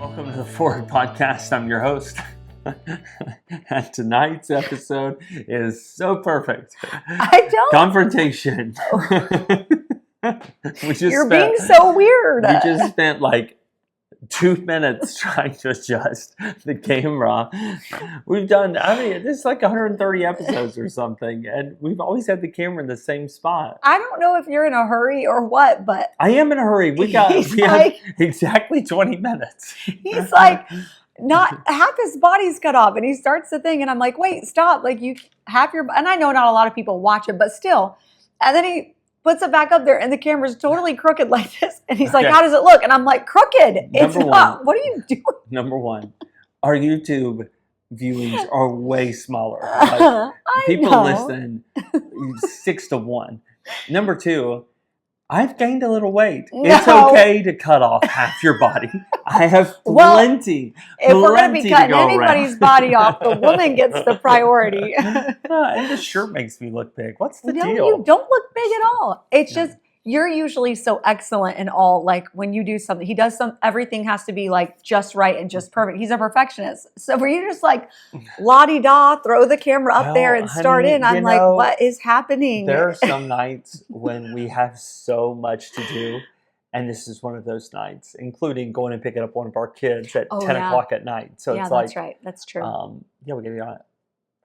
Welcome to the Forward Podcast. I'm your host. And tonight's episode is so perfect. I don't. Confrontation. You're being so weird. We just spent like 2 minutes trying to adjust the camera. We've done, this is like 130 episodes or something, and we've always had the camera in the same spot. I don't know if you're in a hurry or what, but I am in a hurry. We have exactly 20 minutes. He's like, not half his body's cut off, and he starts the thing, and I'm like, wait, stop. Like, you half your, and I know not a lot of people watch it, but still. And then he puts it back up there, and the camera's totally crooked like this. And he's like, how does it look? And I'm like, crooked. It's not. What are you doing? Number one, our YouTube viewings are way smaller. Like, people listen 6 to 1. Number two, I've gained a little weight. No. It's okay to cut off half your body. I have plenty. If we're going to be cutting anybody's body off, the woman gets the priority. And the shirt makes me look big. What's the deal? You don't look big at all. It's just, you're usually so excellent in all, like when you do something, he does everything has to be like just right and just perfect. He's a perfectionist. So for you just like la-di-da, throw the camera up there and start in, I'm like, what is happening? There are some nights when we have so much to do. And this is one of those nights, including going and picking up one of our kids at 10 o'clock at night. So it's like, that's right. That's true. We got to be on it.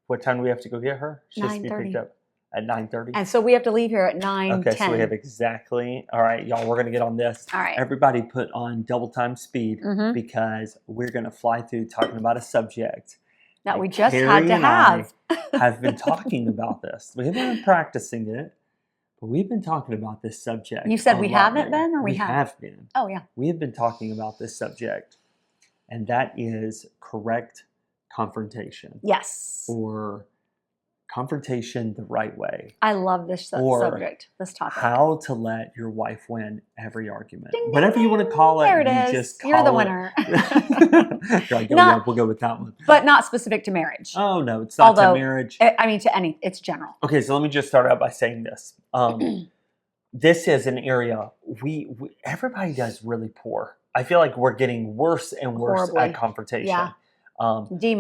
What time do we have to go get her? She has to be picked up at 9:30. And so we have to leave here at 9:10. Okay, so we have exactly. All right, y'all, we're going to get on this. All right. Everybody put on double time speed because we're going to fly through talking about a subject that we just had to have. Have been talking about this. We haven't been practicing it. But we've been talking about this subject. You said we haven't been, or we have? We have been. Oh, yeah. We have been talking about this subject, and that is correct confrontation. Yes. Or confrontation the right way. I love this subject, this topic. How to let your wife win every argument. Ding, whatever ding, you want to call it. There it is. Just call You're the winner. We'll go with that one. But not specific to marriage. Oh, no, it's not to marriage. I mean, to any, it's general. Okay, so let me just start out by saying this. This is an area we everybody does really poor. I feel like we're getting worse and worse at confrontation. Yeah. D-.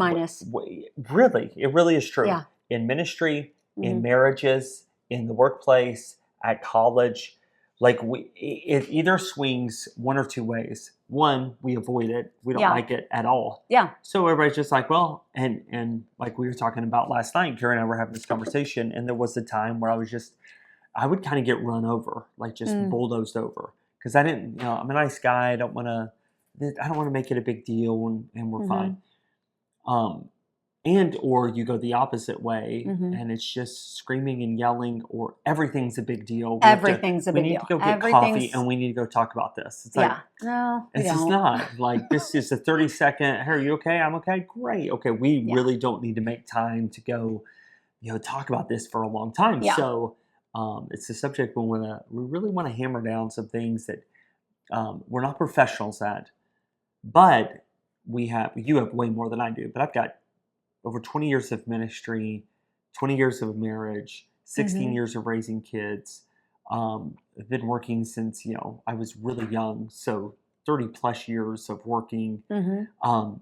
Really, it really is true. Yeah. In ministry, in marriages, in the workplace, at college, like it either swings one or two ways. One, we avoid it. We don't like it at all. Yeah. So everybody's just like, well, and like we were talking about last night, Karen and I were having this conversation, and there was a time where I would kind of get run over, like just bulldozed over. Because I didn't, I'm a nice guy. I don't want to make it a big deal, and we're fine. Or you go the opposite way, and it's just screaming and yelling, or everything's a big deal. Everything's a big deal. We need to go get coffee, and we need to go talk about this. It's like, no, it's just not. Like, this is a 30-second, hey, are you okay? I'm okay. Great. Okay, we really don't need to make time to go, talk about this for a long time. Yeah. So it's a subject we really want to hammer down some things that we're not professionals at, but you have way more than I do, but I've got over 20 years of ministry, 20 years of marriage, 16 years of raising kids. I've been working since, I was really young. So 30 plus years of working. I know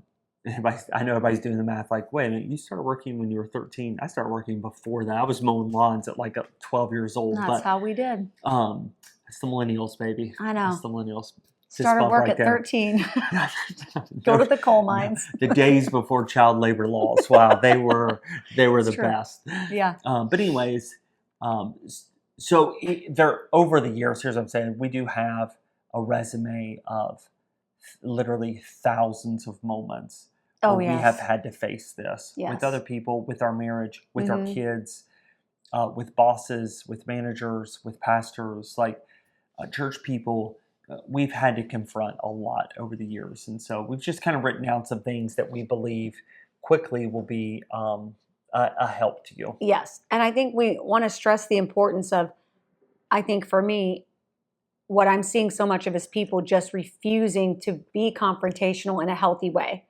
everybody's doing the math like, wait a minute, you started working when you were 13. I started working before that. I was mowing lawns at like 12 years old. That's how we did. It's the millennials, baby. I know. It's the millennials. Started work at 13. Go to the coal mines. The days before child labor laws. Wow, they were the best. Yeah. But anyways, so over the years, here's what I'm saying. We do have a resume of literally thousands of moments. We have had to face this with other people, with our marriage, with our kids, with bosses, with managers, with pastors, like church people. We've had to confront a lot over the years. And so we've just kind of written down some things that we believe quickly will be a help to you. Yes. And I think we want to stress the importance of, I think for me, what I'm seeing so much of is people just refusing to be confrontational in a healthy way.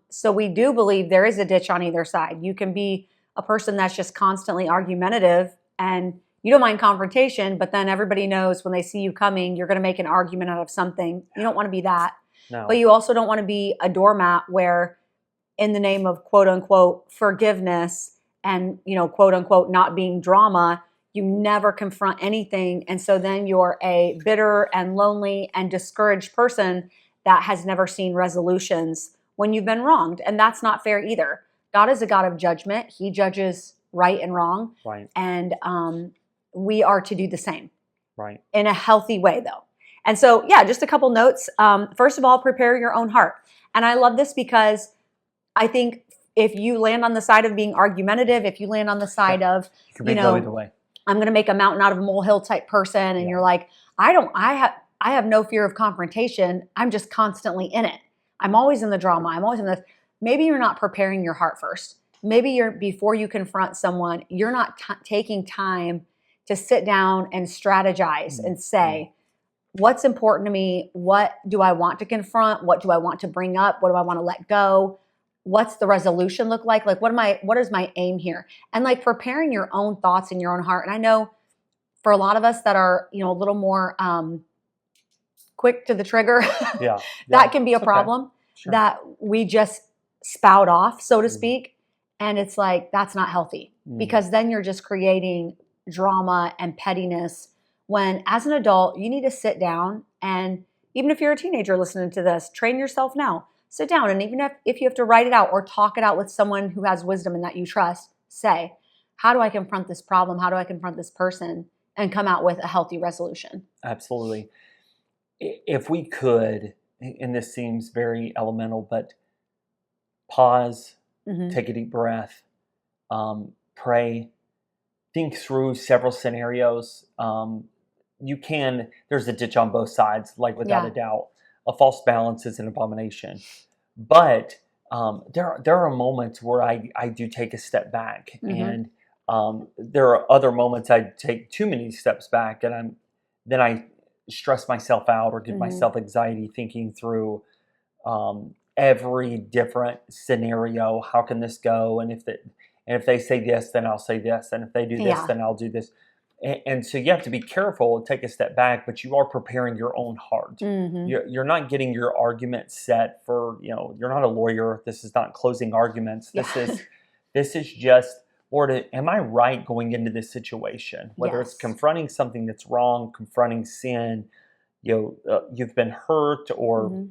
So we do believe there is a ditch on either side. You can be a person that's just constantly argumentative and you don't mind confrontation, but then everybody knows when they see you coming, you're going to make an argument out of something. You don't want to be that. No. But you also don't want to be a doormat where, in the name of quote unquote forgiveness and, quote unquote not being drama, you never confront anything. And so then you're a bitter and lonely and discouraged person that has never seen resolutions when you've been wronged. And that's not fair either. God is a God of judgment. He judges right and wrong. Right. And we are to do the same. Right. In a healthy way, though. And so, yeah, just a couple notes. First of all, prepare your own heart. And I love this because I think if you land on the side of being argumentative, if you land on the side of, go either way. I'm going to make a mountain out of a molehill type person, and you're like, I have no fear of confrontation. I'm just constantly in it. I'm always in the drama. I'm always in this. Maybe you're not preparing your heart first. Maybe before you confront someone, you're not taking time to sit down and strategize and say, what's important to me? What do I want to confront? What do I want to bring up? What do I want to let go? What's the resolution look like? Like, what is my aim here? And like preparing your own thoughts in your own heart. And I know for a lot of us that are, a little more quick to the trigger, that can be a problem. Okay. Sure. That we just spout off, so to speak. And it's like, that's not healthy because then you're just creating drama and pettiness when as an adult, you need to sit down and even if you're a teenager listening to this, train yourself now. Sit down and even if you have to write it out or talk it out with someone who has wisdom and that you trust, say, how do I confront this problem? How do I confront this person and come out with a healthy resolution? Absolutely. If we could, and this seems very elemental, but pause, take a deep breath, pray, think through several scenarios. There's a ditch on both sides, like without a doubt. A false balance is an abomination. But there are moments where I do take a step back. And there are other moments I take too many steps back and then I stress myself out or give myself anxiety thinking through every different scenario. How can this go? And if they say this, then I'll say this. And if they do this, then I'll do this. And so you have to be careful, take a step back, but you are preparing your own heart. You're not getting your argument set for, you're not a lawyer. This is not closing arguments. This is just, Lord, am I right going into this situation? Whether it's confronting something that's wrong, confronting sin, you've been hurt, or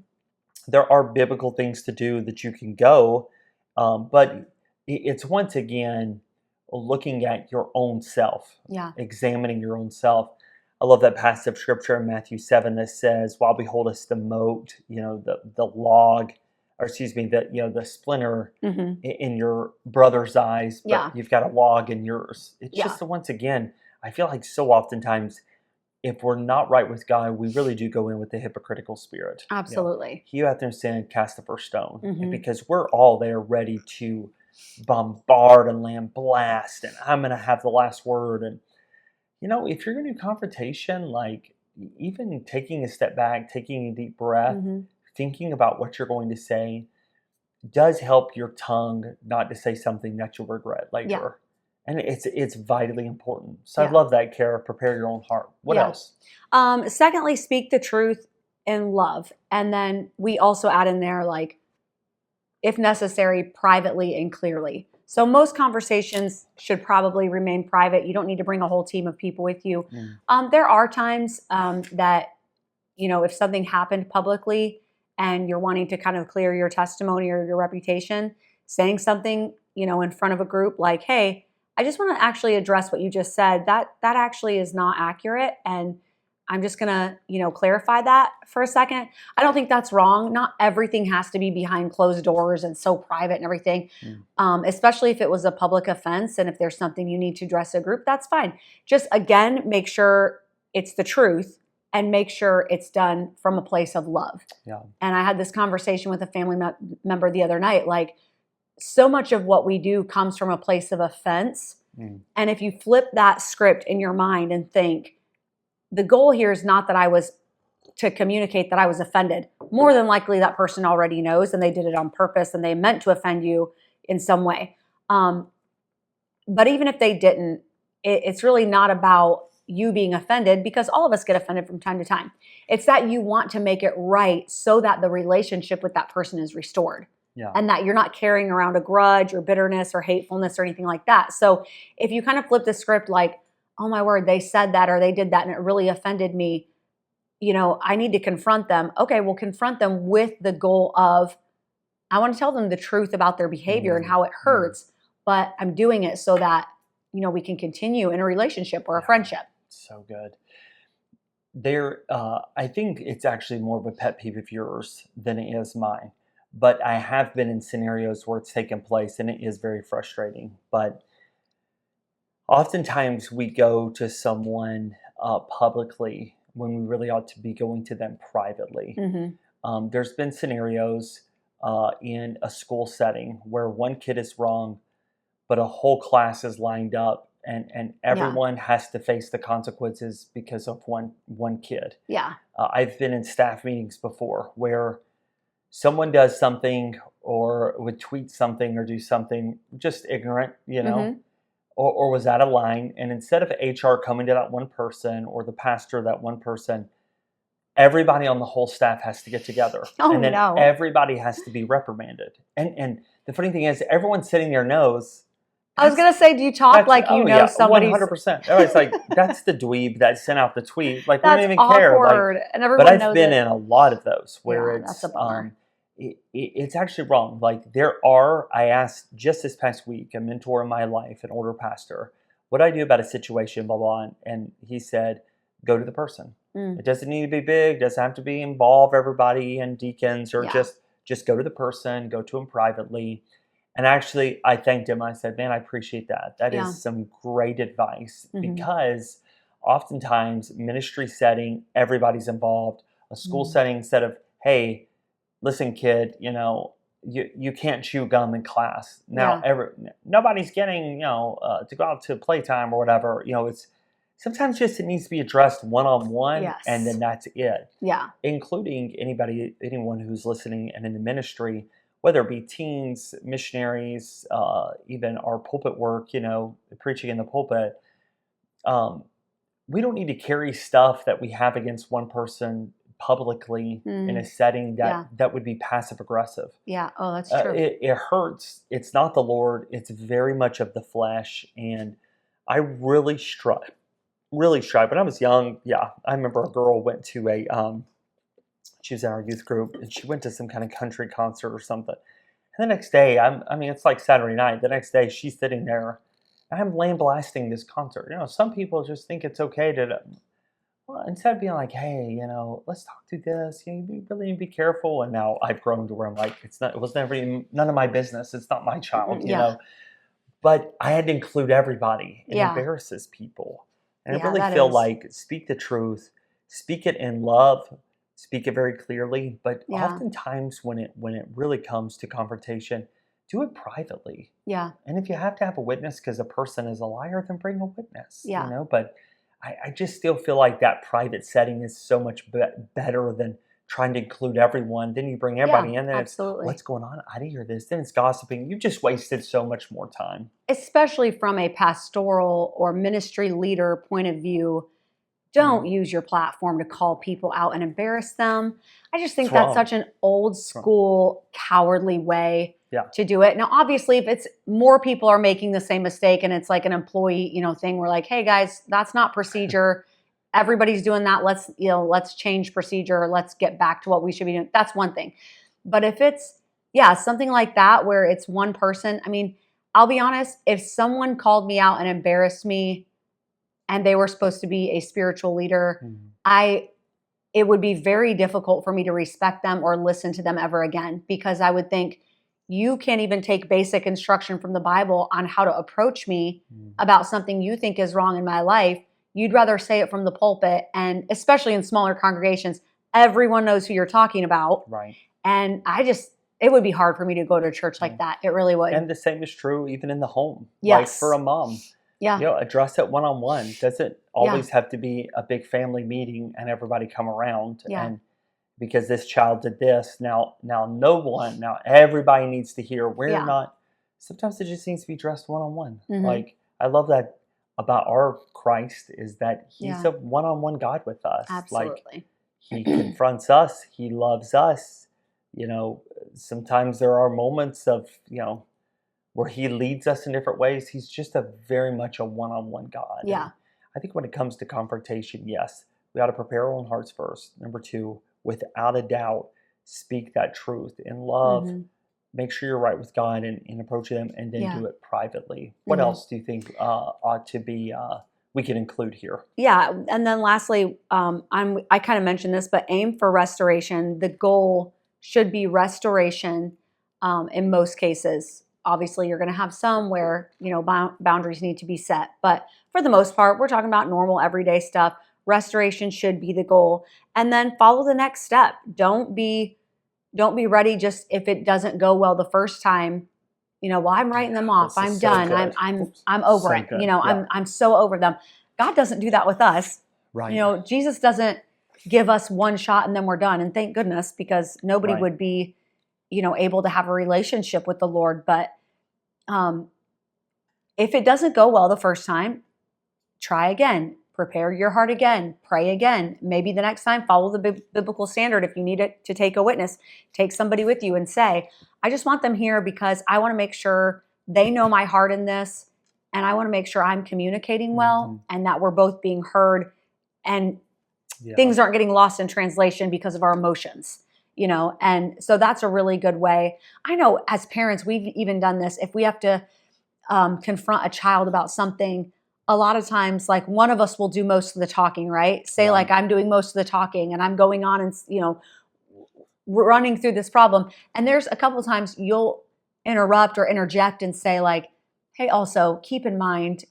there are biblical things to do that you can go. But it's once again, looking at your own self, examining your own self. I love that passage of scripture in Matthew 7 that says, while beholdest the mote, the log, or excuse me, the splinter in your brother's eyes, but you've got a log in yours. It's just, once again, I feel like so oftentimes, if we're not right with God, we really do go in with the hypocritical spirit. Absolutely. He who hath no sin, cast the first stone. And because we're all there ready to bombard and land blast, and I'm going to have the last word. And, if you're going to do confrontation, like even taking a step back, taking a deep breath, thinking about what you're going to say does help your tongue not to say something that you'll regret later. And it's vitally important. So I love that, Kara. Prepare your own heart. What else? Secondly, speak the truth in love. And then we also add in there, like, if necessary, privately and clearly. So most conversations should probably remain private. You don't need to bring a whole team of people with you. There are times that, if something happened publicly and you're wanting to kind of clear your testimony or your reputation, saying something, in front of a group like, hey, I just want to actually address what you just said. That actually is not accurate. And I'm just going to, clarify that for a second. I don't think that's wrong. Not everything has to be behind closed doors and so private and everything, especially if it was a public offense and if there's something you need to address a group, that's fine. Just, again, make sure it's the truth and make sure it's done from a place of love. And I had this conversation with a family member the other night, like, so much of what we do comes from a place of offense. And if you flip that script in your mind and think, the goal here is not that I was to communicate that I was offended. More than likely that person already knows and they did it on purpose and they meant to offend you in some way. But even if they didn't, it's really not about you being offended, because all of us get offended from time to time. It's that you want to make it right so that the relationship with that person is restored. Yeah. And that you're not carrying around a grudge or bitterness or hatefulness or anything like that. So if you kind of flip the script like, oh my word, they said that or they did that and it really offended me, I need to confront them. Okay, we'll confront them with the goal of, I want to tell them the truth about their behavior and how it hurts, but I'm doing it so that, we can continue in a relationship or a friendship. So good. I think it's actually more of a pet peeve of yours than it is mine. But I have been in scenarios where it's taken place and it is very frustrating. But oftentimes we go to someone publicly when we really ought to be going to them privately. Mm-hmm. There's been scenarios in a school setting where one kid is wrong, but a whole class is lined up and everyone has to face the consequences because of one kid. Yeah. I've been in staff meetings before where someone does something or would tweet something or do something just ignorant, Mm-hmm. or was out of line. And instead of HR coming to that one person or the pastor, that one person, everybody on the whole staff has to get together. Oh, and then no. everybody has to be reprimanded. And the funny thing is, everyone sitting there knows. I was going to say, do you talk like somebody's... 100%. It's like, that's the dweeb that sent out the tweet. Like, we That's don't even awkward, care. and everyone but I've knows been it. in a lot of those where That's a bummer. it's actually wrong. Like I asked just this past week, a mentor in my life, an older pastor, what do I do about a situation, blah, blah, and he said, go to the person. It doesn't need to be big, doesn't have to involve everybody and deacons, or just go to the person, go to him privately. And actually, I thanked him. I said, man, I appreciate that. That is some great advice, because oftentimes ministry setting, everybody's involved. A school setting, instead of, hey, listen, kid, you can't chew gum in class. Now, nobody's getting, to go out to playtime or whatever. It's sometimes just it needs to be addressed one-on-one, and then that's it. Yeah. Including anyone who's listening and in the ministry, whether it be teens, missionaries, even our pulpit work, preaching in the pulpit. We don't need to carry stuff that we have against one person publicly in a setting that would be passive aggressive. Yeah. Oh, that's true. It hurts. It's not the Lord. It's very much of the flesh. And I really strive. When I was young, I remember a girl went to she was in our youth group, and she went to some kind of country concert or something. And the next day, it's like Saturday night. The next day, she's sitting there, and I'm lame blasting this concert. Some people just think it's okay to, well, instead of being like, hey, let's talk through this. You really need to be careful. And now I've grown to where I'm like, it was never even none of my business. It's not my child, you know. But I had to include everybody. It embarrasses people. And I really feel like speak the truth, speak it in love, speak it very clearly. But oftentimes when it really comes to confrontation, do it privately. Yeah. And if you have to have a witness because a person is a liar, then bring a witness. Yeah. But I just still feel like that private setting is so much better than trying to include everyone. Then you bring everybody in, then absolutely. It's, what's going on? I didn't hear this. Then it's gossiping. You've just wasted so much more time. Especially from a pastoral or ministry leader point of view, don't use your platform to call people out and embarrass them. I just think that's such an old school, cowardly way to do it. Now, obviously, if it's more people are making the same mistake and it's like an employee, thing, we're like, hey guys, that's not procedure. Everybody's doing that. Let's change procedure. Let's get back to what we should be doing. That's one thing. But if it's, something like that where it's one person, I'll be honest, if someone called me out and embarrassed me and they were supposed to be a spiritual leader, it would be very difficult for me to respect them or listen to them ever again, because I would think, you can't even take basic instruction from the Bible on how to approach me about something you think is wrong in my life. You'd rather say it from the pulpit, and especially in smaller congregations, everyone knows who you're talking about. Right. And it would be hard for me to go to a church like that. It really would. And the same is true even in the home. Yes. Like for a mom. Yeah. Address it one-on-one. Doesn't always have to be a big family meeting and everybody come around. Yeah. And because this child did this, now everybody needs to hear. We're not. Sometimes it just needs to be addressed one-on-one. Like, I love that about our Christ is that he's Yeah. a one-on-one God with us. Like, Absolutely. he confronts us, he loves us. Sometimes there are moments of, where he leads us in different ways. He's just very much a one-on-one God. Yeah. And I think when it comes to confrontation, yes, we ought to prepare our own hearts first. Number two, without a doubt, speak that truth in love. Mhm. Make sure you're right with God and approach them, and then Yeah. do it privately. What Mhm. else do you think ought to be we can include here? Yeah, and then lastly, I kind of mentioned this, but aim for restoration. The goal should be restoration. In most cases, obviously, you're going to have some where boundaries need to be set, but for the most part, we're talking about normal everyday stuff. Restoration should be the goal, and then follow the next step. Don't be ready just if it doesn't go well the first time. Well, I'm writing them off. This is I'm so done. good. I'm over So it. good. Yeah. I'm so over them. God doesn't do that with us. Right. Jesus doesn't give us one shot and then we're done. And thank goodness, because nobody Right. would be, able to have a relationship with the Lord. But if it doesn't go well the first time, try again. Prepare your heart again. Pray again. Maybe the next time, follow the biblical standard. If you need it to take a witness, take somebody with you and say, I just want them here because I want to make sure they know my heart in this. And I want to make sure I'm communicating well and that we're both being heard and things aren't getting lost in translation because of our emotions, And so that's a really good way. I know as parents, we've even done this. If we have to confront a child about something, a lot of times, like one of us will do most of the talking, right? Say like I'm doing most of the talking and I'm going on and, running through this problem. And there's a couple of times you'll interrupt or interject and say like, hey, also keep in mind,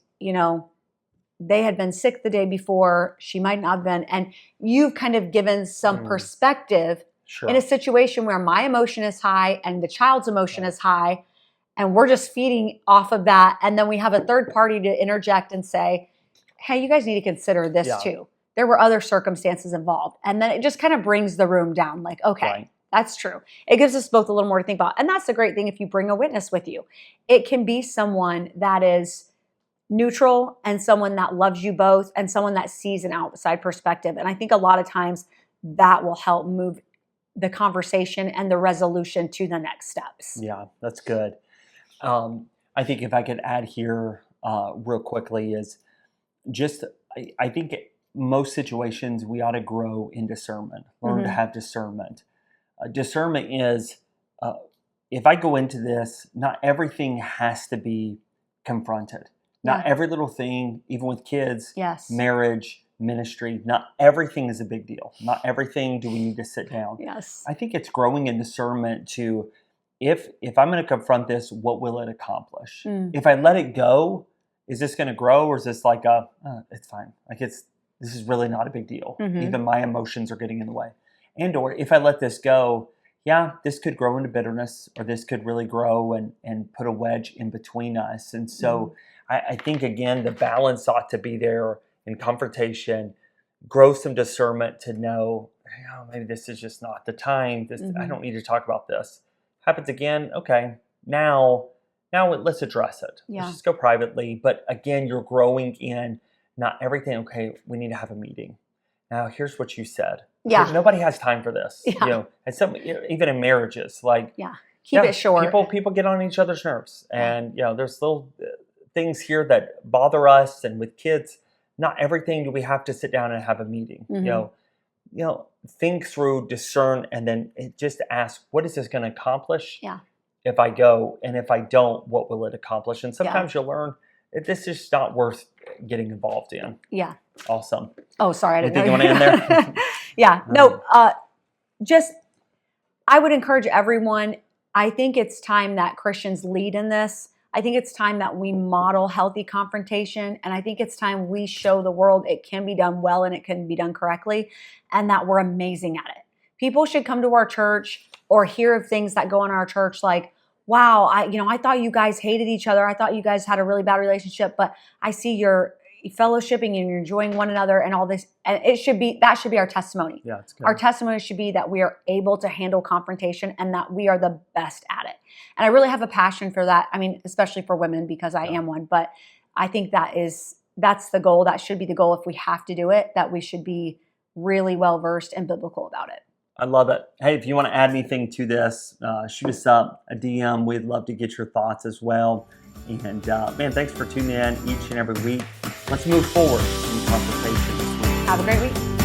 they had been sick the day before, she might not have been. And you've kind of given some perspective in a situation where my emotion is high and the child's emotion is high. And we're just feeding off of that. And then we have a third party to interject and say, hey, you guys need to consider this too. There were other circumstances involved. And then it just kind of brings the room down. Like, okay, that's true. It gives us both a little more to think about. And that's the great thing if you bring a witness with you. It can be someone that is neutral and someone that loves you both and someone that sees an outside perspective. And I think a lot of times that will help move the conversation and the resolution to the next steps. Yeah, that's good. I think if I could add here real quickly is just, I think most situations we ought to grow in discernment, learn to have discernment. Discernment is, if I go into this, not everything has to be confronted. Not every little thing, even with kids, marriage, ministry, not everything is a big deal. Not everything do we need to sit down. Yes. I think it's growing in discernment to, if I'm going to confront this, what will it accomplish? If I let it go, is this going to grow, or is this like it's fine? Like this is really not a big deal. Even my emotions are getting in the way. And or if I let this go, this could grow into bitterness, or this could really grow and put a wedge in between us. And so I think, again, the balance ought to be there in confrontation, grow some discernment to know, maybe this is just not the time. I don't need to talk about this. Happens again, okay, now let's address it. Let's just go privately. But again, you're growing in not everything. Okay, we need to have a meeting. Now, here's what you said. Nobody has time for this. And some, even in marriages, like keep it short. People get on each other's nerves, and there's little things here that bother us. And with kids, not everything do we have to sit down and have a meeting. Think through, discern, and then just ask, what is this going to accomplish? If I go, and if I don't, what will it accomplish? And sometimes you'll learn this is just not worth getting involved in. Awesome. Oh, sorry. I didn't know you want to end there? No, I would encourage everyone. I think it's time that Christians lead in this. I think it's time that we model healthy confrontation. And I think it's time we show the world it can be done well and it can be done correctly, and that we're amazing at it. People should come to our church or hear of things that go on in our church like, wow, I thought you guys hated each other. I thought you guys had a really bad relationship, but I see you're fellowshipping and you're enjoying one another and all this. And that should be our testimony. Yeah, it's good. Our testimony should be that we are able to handle confrontation and that we are the best at it. And I really have a passion for that. I mean, especially for women, because I am one, but I think that is that's the goal. That should be the goal. If we have to do it, that we should be really well versed and biblical about it. I love it. Hey, if you want to add anything to this, shoot us up a DM. We'd love to get your thoughts as well. And man, thanks for tuning in each and every week. Let's move forward in conversation this week. Have a great week.